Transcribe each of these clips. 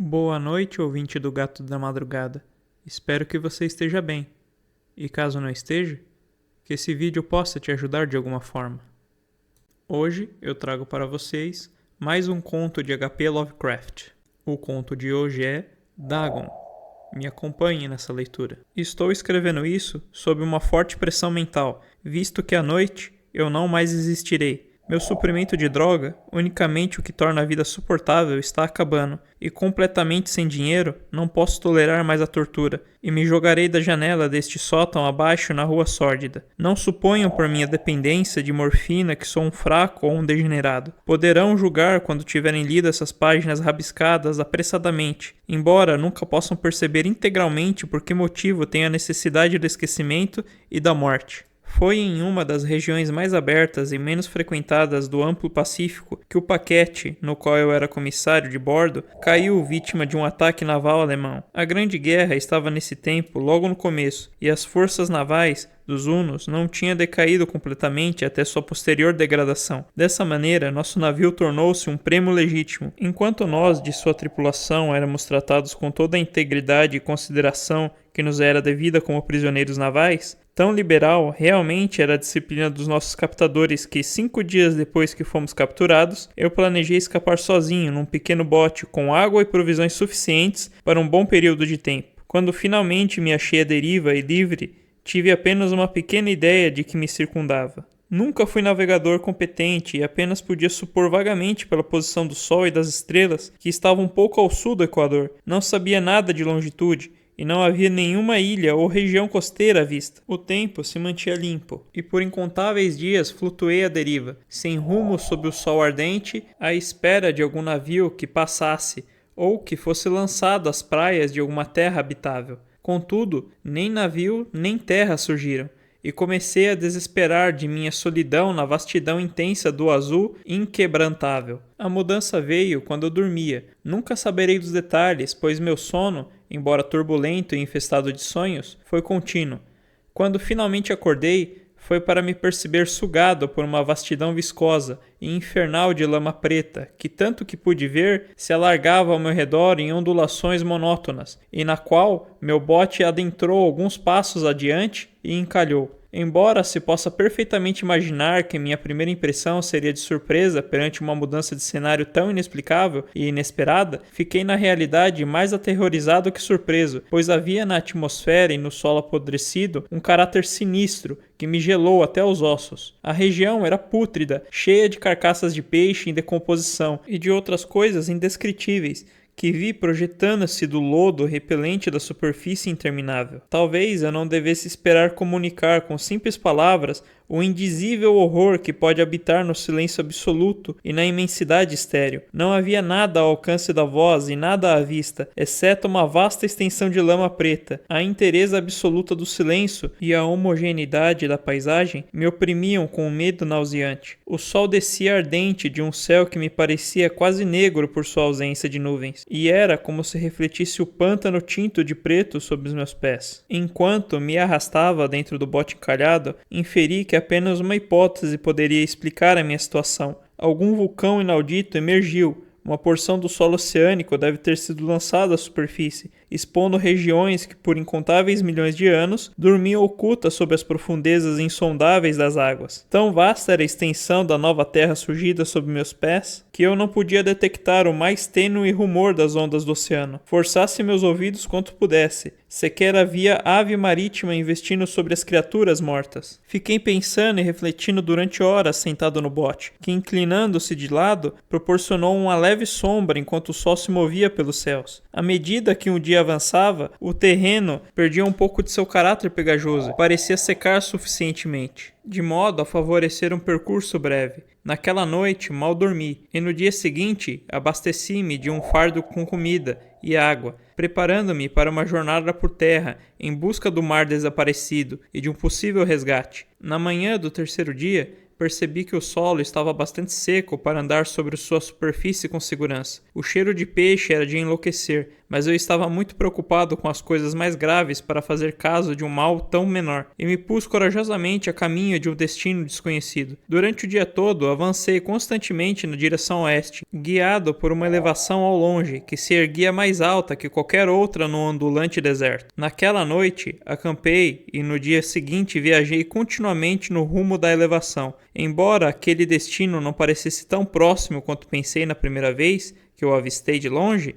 Boa noite, ouvinte do Gato da Madrugada. Espero que você esteja bem. E caso não esteja, que esse vídeo possa te ajudar de alguma forma. Hoje eu trago para vocês mais um conto de H.P. Lovecraft. O conto de hoje é Dagon. Me acompanhe nessa leitura. Estou escrevendo isso sob uma forte pressão mental, visto que à noite eu não mais existirei. Meu suprimento de droga, unicamente o que torna a vida suportável, está acabando, e completamente sem dinheiro, não posso tolerar mais a tortura, e me jogarei da janela deste sótão abaixo na rua sórdida. Não suponham por minha dependência de morfina que sou um fraco ou um degenerado. Poderão julgar quando tiverem lido essas páginas rabiscadas apressadamente, embora nunca possam perceber integralmente por que motivo tenho a necessidade do esquecimento e da morte. Foi em uma das regiões mais abertas e menos frequentadas do amplo Pacífico que o paquete, no qual eu era comissário de bordo, caiu vítima de um ataque naval alemão. A Grande Guerra estava nesse tempo logo no começo, e as forças navais dos Hunos não tinham decaído completamente até sua posterior degradação. Dessa maneira, nosso navio tornou-se um prêmio legítimo. Enquanto nós, de sua tripulação, éramos tratados com toda a integridade e consideração que nos era devida como prisioneiros navais, tão liberal realmente era a disciplina dos nossos captadores que, 5 dias depois que fomos capturados, eu planejei escapar sozinho num pequeno bote com água e provisões suficientes para um bom período de tempo. Quando finalmente me achei à deriva e livre, tive apenas uma pequena ideia de que me circundava. Nunca fui navegador competente e apenas podia supor vagamente pela posição do Sol e das estrelas que estava um pouco ao sul do Equador. Não sabia nada de longitude, e não havia nenhuma ilha ou região costeira à vista. O tempo se mantinha limpo, e por incontáveis dias flutuei à deriva, sem rumo sob o sol ardente, à espera de algum navio que passasse, ou que fosse lançado às praias de alguma terra habitável. Contudo, nem navio nem terra surgiram, e comecei a desesperar de minha solidão na vastidão intensa do azul inquebrantável. A mudança veio quando eu dormia. Nunca saberei dos detalhes, pois meu sono, embora turbulento e infestado de sonhos, foi contínuo. Quando finalmente acordei, foi para me perceber sugado por uma vastidão viscosa e infernal de lama preta, que tanto que pude ver, se alargava ao meu redor em ondulações monótonas, e na qual meu bote adentrou alguns passos adiante e encalhou. Embora se possa perfeitamente imaginar que minha primeira impressão seria de surpresa perante uma mudança de cenário tão inexplicável e inesperada, fiquei na realidade mais aterrorizado que surpreso, pois havia na atmosfera e no solo apodrecido um caráter sinistro que me gelou até os ossos. A região era pútrida, cheia de carcaças de peixe em decomposição e de outras coisas indescritíveis, que vi projetando-se do lodo repelente da superfície interminável. Talvez eu não devesse esperar comunicar com simples palavras o indizível horror que pode habitar no silêncio absoluto e na imensidade estéril. Não havia nada ao alcance da voz e nada à vista, exceto uma vasta extensão de lama preta. A inteireza absoluta do silêncio e a homogeneidade da paisagem me oprimiam com um medo nauseante. O sol descia ardente de um céu que me parecia quase negro por sua ausência de nuvens, e era como se refletisse o pântano tinto de preto sob os meus pés. Enquanto me arrastava dentro do bote encalhado, inferi que apenas uma hipótese poderia explicar a minha situação. Algum vulcão inaudito emergiu. Uma porção do solo oceânico deve ter sido lançada à superfície, expondo regiões que por incontáveis milhões de anos dormiam ocultas sob as profundezas insondáveis das águas. Tão vasta era a extensão da nova terra surgida sob meus pés, que eu não podia detectar o mais tênue rumor das ondas do oceano. Forçasse meus ouvidos quanto pudesse, sequer havia ave marítima investindo sobre as criaturas mortas. Fiquei pensando e refletindo durante horas sentado no bote, que inclinando-se de lado, proporcionou uma leve sombra enquanto o sol se movia pelos céus. À medida que um dia avançava, o terreno perdia um pouco de seu caráter pegajoso, parecia secar suficientemente, de modo a favorecer um percurso breve. Naquela noite mal dormi, e no dia seguinte abasteci-me de um fardo com comida e água, preparando-me para uma jornada por terra em busca do mar desaparecido e de um possível resgate. Na manhã do terceiro dia, percebi que o solo estava bastante seco para andar sobre sua superfície com segurança. O cheiro de peixe era de enlouquecer, mas eu estava muito preocupado com as coisas mais graves para fazer caso de um mal tão menor, e me pus corajosamente a caminho de um destino desconhecido. Durante o dia todo, avancei constantemente na direção oeste, guiado por uma elevação ao longe, que se erguia mais alta que qualquer outra no ondulante deserto. Naquela noite, acampei e no dia seguinte viajei continuamente no rumo da elevação. Embora aquele destino não parecesse tão próximo quanto pensei na primeira vez que o avistei de longe,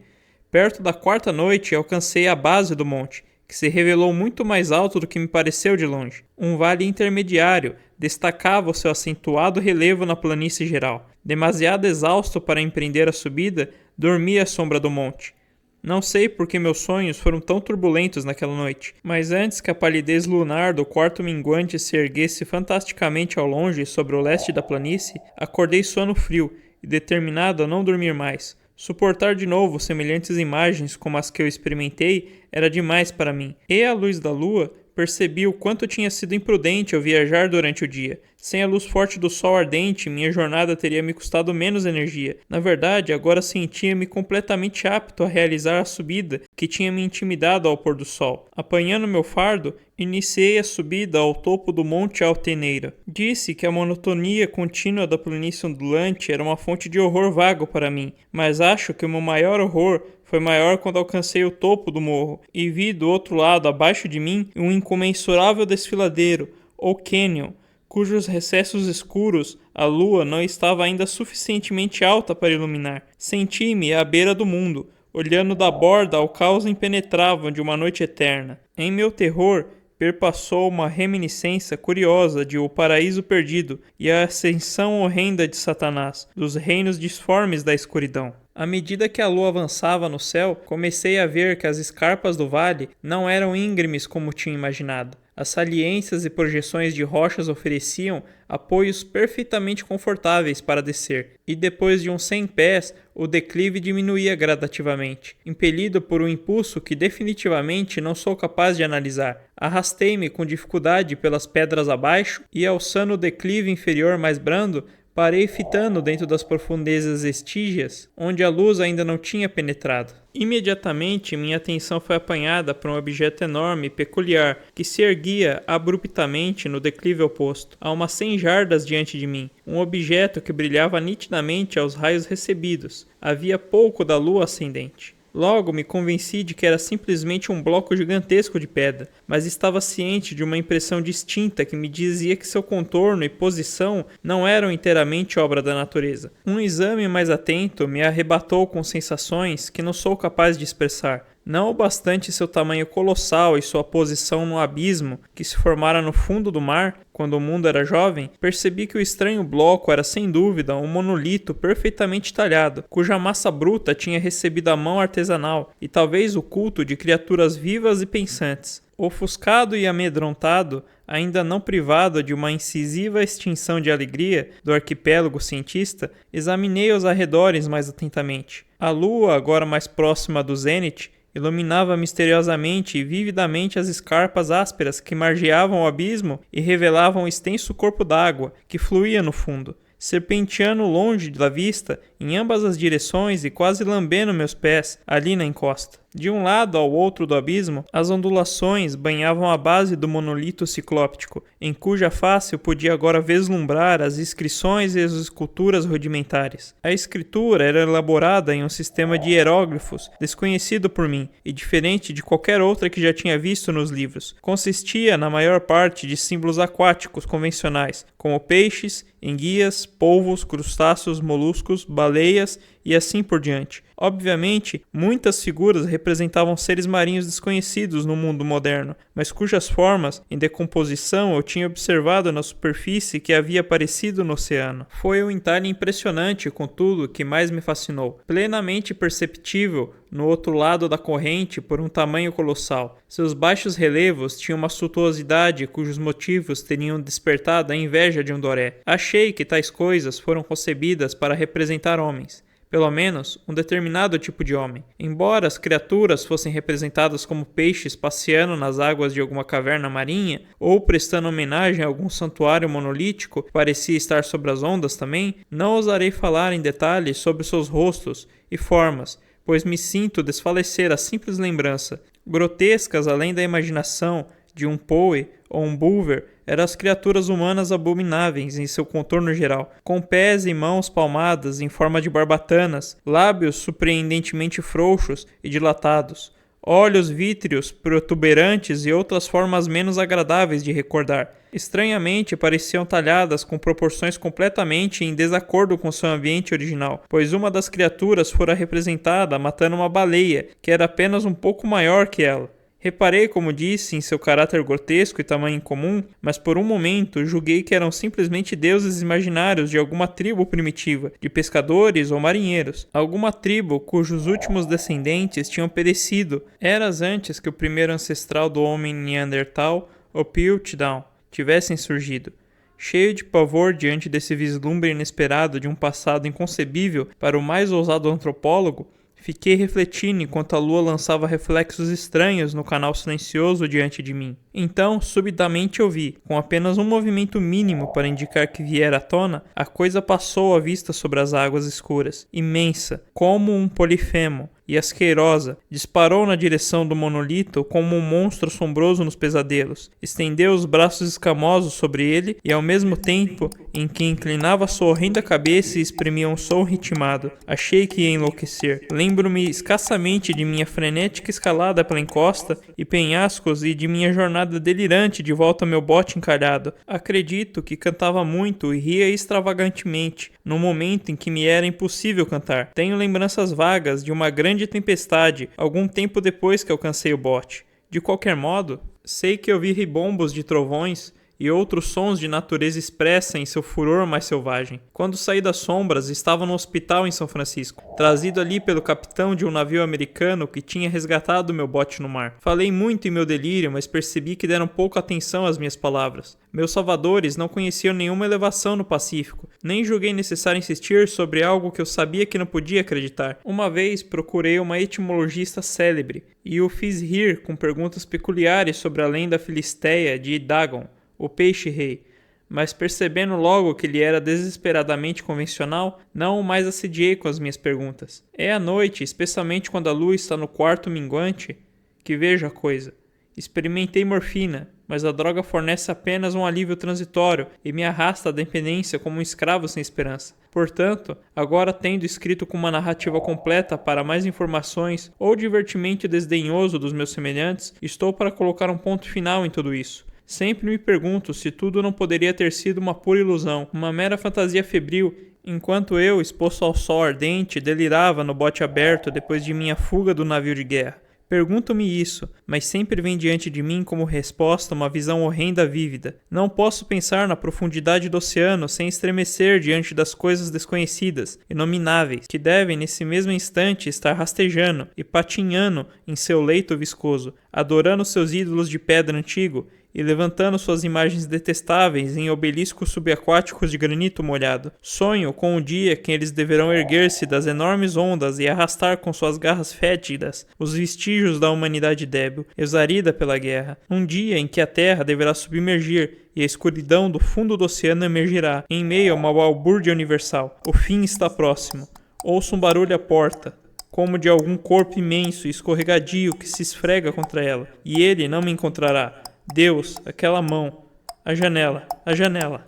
perto da quarta noite alcancei a base do monte, que se revelou muito mais alto do que me pareceu de longe. Um vale intermediário destacava o seu acentuado relevo na planície geral. Demasiado exausto para empreender a subida, dormi à sombra do monte. Não sei por que meus sonhos foram tão turbulentos naquela noite, mas antes que a palidez lunar do quarto minguante se erguesse fantasticamente ao longe sobre o leste da planície, acordei sono frio e determinado a não dormir mais. Suportar de novo semelhantes imagens como as que eu experimentei era demais para mim. E à luz da lua, percebi o quanto tinha sido imprudente eu viajar durante o dia. Sem a luz forte do sol ardente, minha jornada teria me custado menos energia. Na verdade, agora sentia-me completamente apto a realizar a subida que tinha me intimidado ao pôr do sol. Apanhando meu fardo, iniciei a subida ao topo do Monte Alteneira. Disse que a monotonia contínua da planície ondulante era uma fonte de horror vago para mim, mas acho que o meu maior horror foi maior quando alcancei o topo do morro e vi do outro lado, abaixo de mim, um incomensurável desfiladeiro, ou cânion, cujos recessos escuros a lua não estava ainda suficientemente alta para iluminar. Senti-me à beira do mundo, olhando da borda ao caos impenetrável de uma noite eterna. Em meu terror, perpassou uma reminiscência curiosa de O Paraíso Perdido e a ascensão horrenda de Satanás, dos reinos disformes da escuridão. À medida que a lua avançava no céu, comecei a ver que as escarpas do vale não eram íngremes como tinha imaginado. As saliências e projeções de rochas ofereciam apoios perfeitamente confortáveis para descer, e depois de uns 100 pés, o declive diminuía gradativamente. Impelido por um impulso que definitivamente não sou capaz de analisar, arrastei-me com dificuldade pelas pedras abaixo e, alçando o declive inferior mais brando, parei fitando dentro das profundezas estígias, onde a luz ainda não tinha penetrado. Imediatamente minha atenção foi apanhada por um objeto enorme e peculiar que se erguia abruptamente no declive oposto, a umas 100 jardas diante de mim. Um objeto que brilhava nitidamente aos raios recebidos. Havia pouco da lua ascendente. Logo me convenci de que era simplesmente um bloco gigantesco de pedra, mas estava ciente de uma impressão distinta que me dizia que seu contorno e posição não eram inteiramente obra da natureza. Um exame mais atento me arrebatou com sensações que não sou capaz de expressar. Não o bastante seu tamanho colossal e sua posição no abismo que se formara no fundo do mar, quando o mundo era jovem, percebi que o estranho bloco era sem dúvida um monolito perfeitamente talhado, cuja massa bruta tinha recebido a mão artesanal e talvez o culto de criaturas vivas e pensantes. Ofuscado e amedrontado, ainda não privado de uma incisiva extinção de alegria do arquipélago cientista, examinei os arredores mais atentamente. A lua, agora mais próxima do zênite, iluminava misteriosamente e vividamente as escarpas ásperas que margeavam o abismo e revelavam um extenso corpo d'água que fluía no fundo, serpenteando longe da vista em ambas as direções e quase lambendo meus pés ali na encosta. De um lado ao outro do abismo, as ondulações banhavam a base do monolito ciclóptico, em cuja face eu podia agora vislumbrar as inscrições e as esculturas rudimentares. A escritura era elaborada em um sistema de hieróglifos desconhecido por mim e diferente de qualquer outra que já tinha visto nos livros. Consistia, na maior parte, de símbolos aquáticos convencionais, como peixes, enguias, polvos, crustáceos, moluscos, baleias e assim por diante. Obviamente, muitas figuras representavam seres marinhos desconhecidos no mundo moderno, mas cujas formas, em decomposição, eu tinha observado na superfície que havia aparecido no oceano. Foi um entalhe impressionante, contudo, que mais me fascinou. Plenamente perceptível, no outro lado da corrente, por um tamanho colossal. Seus baixos relevos tinham uma suntuosidade cujos motivos teriam despertado a inveja de um Doré. Achei que tais coisas foram concebidas para representar homens. pelo menos um determinado tipo de homem. Embora as criaturas fossem representadas como peixes passeando nas águas de alguma caverna marinha, ou prestando homenagem a algum santuário monolítico que parecia estar sobre as ondas também, não ousarei falar em detalhes sobre seus rostos e formas, pois me sinto desfalecer a simples lembrança. Grotescas além da imaginação de um Poe ou um Bulwer, eram as criaturas humanas abomináveis em seu contorno geral, com pés e mãos palmadas em forma de barbatanas, lábios surpreendentemente frouxos e dilatados, olhos vítreos protuberantes e outras formas menos agradáveis de recordar. Estranhamente, pareciam talhadas com proporções completamente em desacordo com seu ambiente original, pois uma das criaturas fora representada matando uma baleia, que era apenas um pouco maior que ela. Reparei, como disse, em seu caráter grotesco e tamanho incomum, mas por um momento julguei que eram simplesmente deuses imaginários de alguma tribo primitiva, de pescadores ou marinheiros. Alguma tribo cujos últimos descendentes tinham perecido eras antes que o primeiro ancestral do homem Neandertal, o Piltdown, tivessem surgido. Cheio de pavor diante desse vislumbre inesperado de um passado inconcebível para o mais ousado antropólogo, fiquei refletindo enquanto a lua lançava reflexos estranhos no canal silencioso diante de mim. Então, subitamente eu vi, com apenas um movimento mínimo para indicar que viera à tona, a coisa passou à vista sobre as águas escuras, imensa, como um polifemo, e asquerosa, disparou na direção do monolito como um monstro assombroso nos pesadelos, estendeu os braços escamosos sobre ele e, ao mesmo tempo em que inclinava sua horrenda cabeça e exprimia um som ritmado, achei que ia enlouquecer. Lembro-me escassamente de minha frenética escalada pela encosta e penhascos e de minha jornada delirante de volta ao meu bote encalhado. Acredito que cantava muito e ria extravagantemente, no momento em que me era impossível cantar. Tenho lembranças vagas de uma grande tempestade, algum tempo depois que alcancei o bote. De qualquer modo, sei que ouvi ribombos de trovões e outros sons de natureza expressa em seu furor mais selvagem. Quando saí das sombras, estava no hospital em São Francisco, trazido ali pelo capitão de um navio americano que tinha resgatado meu bote no mar. Falei muito em meu delírio, mas percebi que deram pouca atenção às minhas palavras. Meus salvadores não conheciam nenhuma elevação no Pacífico, nem julguei necessário insistir sobre algo que eu sabia que não podia acreditar. Uma vez procurei uma etimologista célebre e o fiz rir com perguntas peculiares sobre a lenda filisteia de Dagon, o peixe-rei, mas percebendo logo que ele era desesperadamente convencional, não o mais assediei com as minhas perguntas. É à noite, especialmente quando a lua está no quarto minguante, que vejo a coisa. Experimentei morfina, mas a droga fornece apenas um alívio transitório e me arrasta à dependência como um escravo sem esperança. Portanto, agora tendo escrito com uma narrativa completa para mais informações ou divertimento desdenhoso dos meus semelhantes, estou para colocar um ponto final em tudo isso. Sempre me pergunto se tudo não poderia ter sido uma pura ilusão, uma mera fantasia febril, enquanto eu, exposto ao sol ardente, delirava no bote aberto depois de minha fuga do navio de guerra. Pergunto-me isso, mas sempre vem diante de mim como resposta uma visão horrenda vívida. Não posso pensar na profundidade do oceano sem estremecer diante das coisas desconhecidas, inomináveis, que devem nesse mesmo instante estar rastejando e patinhando em seu leito viscoso, adorando seus ídolos de pedra antigo e levantando suas imagens detestáveis em obeliscos subaquáticos de granito molhado. Sonho com o dia em que eles deverão erguer-se das enormes ondas e arrastar com suas garras fétidas os vestígios da humanidade débil, exaurida pela guerra. Um dia em que a terra deverá submergir e a escuridão do fundo do oceano emergirá, em meio a uma balbúrdia universal. O fim está próximo. Ouço um barulho à porta, como de algum corpo imenso e escorregadio que se esfrega contra ela, e ele não me encontrará. Deus, aquela mão, a janela, a janela.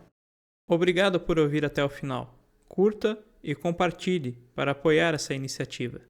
Obrigado por ouvir até o final. Curta e compartilhe para apoiar essa iniciativa.